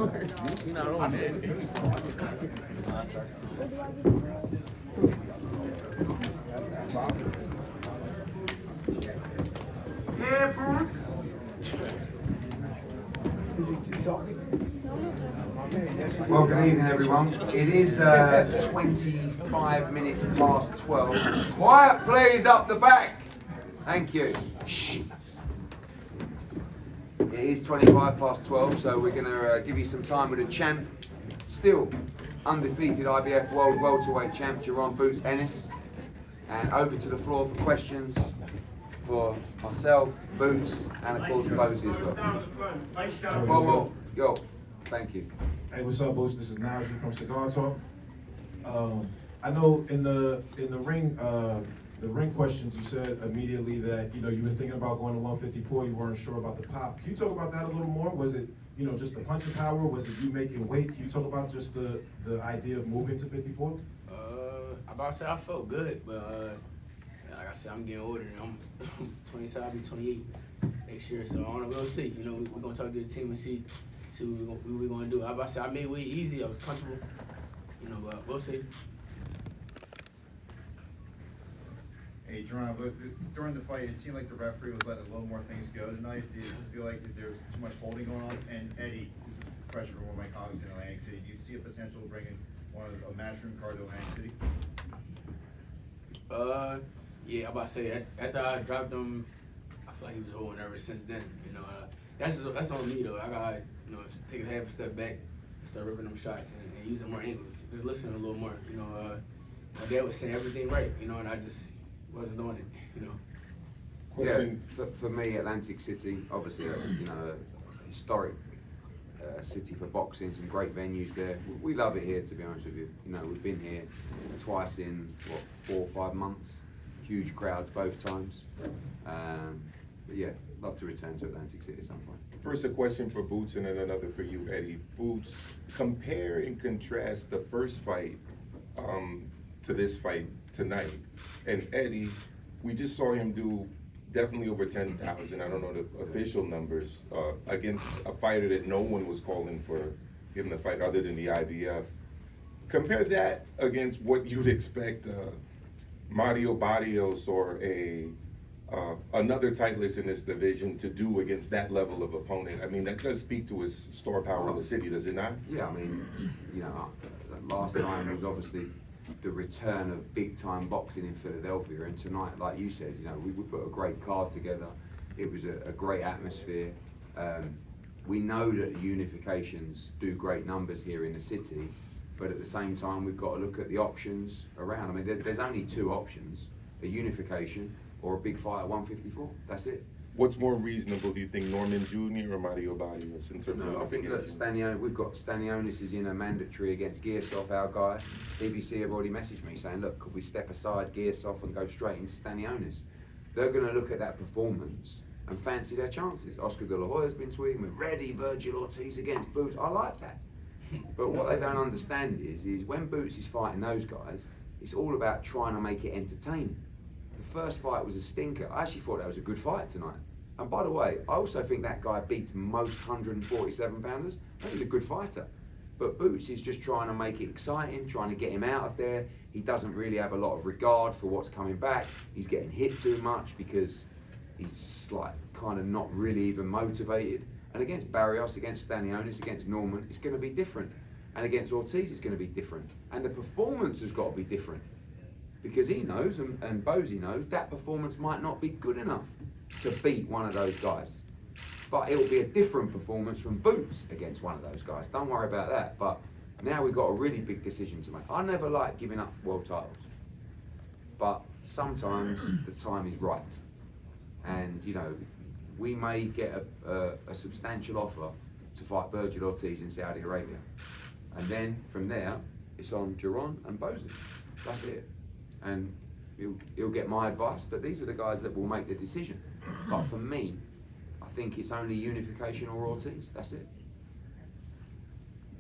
You're not on that. Yeah, Bruce. Well, good evening, everyone. It is 25 minutes past 12. Quiet, please, up the back. Thank you. Shh. It is 25 past 12, so we're going to give you some time with the champ, still undefeated IBF World Welterweight Champ, Jaron Boots Ennis. And over to the floor for questions for myself, Boots, and of course, Bozy as well. Whoa, yo, thank you. Hey, what's up, Boots? This is Najee from Cigar Talk. I know in the ring questions, you said immediately that you were thinking about going to 154. You weren't sure about the pop. Can you talk about that a little more? Was it just the punching power? Was it you making weight? Can you talk about just the idea of moving to 54? About to say I felt good, but like I said, I'm getting older. I'm 27, I'll be 28 next year, so I don't know. We'll see. We're gonna talk to the team and see what we're gonna do. I about to say I made weight easy. I was comfortable. But we'll see. Hey, Jaron, but during the fight, it seemed like the referee was letting a little more things go tonight. Did you feel like there was too much holding going on? And Eddie, this is pressure from one of my colleagues in Atlantic City. Do you see a potential of bringing a matchroom card to Atlantic City? Yeah, I'm about to say after I dropped him, I feel like he was holding ever since then. That's on me though. I got take a half a step back and start ripping them shots and using more angles, just listening a little more. My dad was saying everything right, and I just wasn't doing it. Question. Yeah, for me, Atlantic City, obviously, a historic city for boxing, some great venues there. We love it here, to be honest with you. We've been here twice in, 4 or 5 months. Huge crowds both times. But yeah, love to return to Atlantic City at some point. First, a question for Boots and then another for you, Eddie. Boots, compare and contrast the first fight to this fight tonight. And Eddie, we just saw him do definitely over 10,000, I don't know the official numbers, against a fighter that no one was calling for him to fight other than the IBF. Compare that against what you'd expect Mario Barrios or another titleist in this division to do against that level of opponent. I mean, that does speak to his star power in the city, does it not? Yeah, I mean, last time was obviously the return of big-time boxing in Philadelphia, and tonight, like you said, we put a great card together. It was a great atmosphere. We know that the unifications do great numbers here in the city, but at the same time, we've got to look at the options around. I mean, there's only 2 options: a unification or a big fight at 154. That's it. What's more reasonable, do you think, Norman Jr. or Mario Barrios in terms of I think that we've got Stanionis is in a mandatory against Gearsov, our guy. BBC have already messaged me saying, look, could we step aside Gearsov and go straight into Stanionis? They're going to look at that performance and fancy their chances. Oscar De La Hoya's been tweeting, we're ready, Vergil Ortiz against Boots. I like that. But what they don't understand is when Boots is fighting those guys, it's all about trying to make it entertaining. The first fight was a stinker. I actually thought that was a good fight tonight. And by the way, I also think that guy beats most 147 pounders. I think he's a good fighter. But Boots is just trying to make it exciting, trying to get him out of there. He doesn't really have a lot of regard for what's coming back. He's getting hit too much because he's kind of not really even motivated. And against Barrios, against Stanionis, against Norman, it's going to be different. And against Ortiz, it's going to be different. And the performance has got to be different. Because he knows, and Bozy knows, that performance might not be good enough to beat one of those guys. But it'll be a different performance from Boots against one of those guys. Don't worry about that. But now we've got a really big decision to make. I never like giving up world titles. But sometimes the time is right. And, we may get a substantial offer to fight Vergil Ortiz in Saudi Arabia. And then from there, it's on Jaron and Bozy. That's it. And he'll get my advice, but these are the guys that will make the decision. But for me, I think it's only unification or Ortiz. That's it.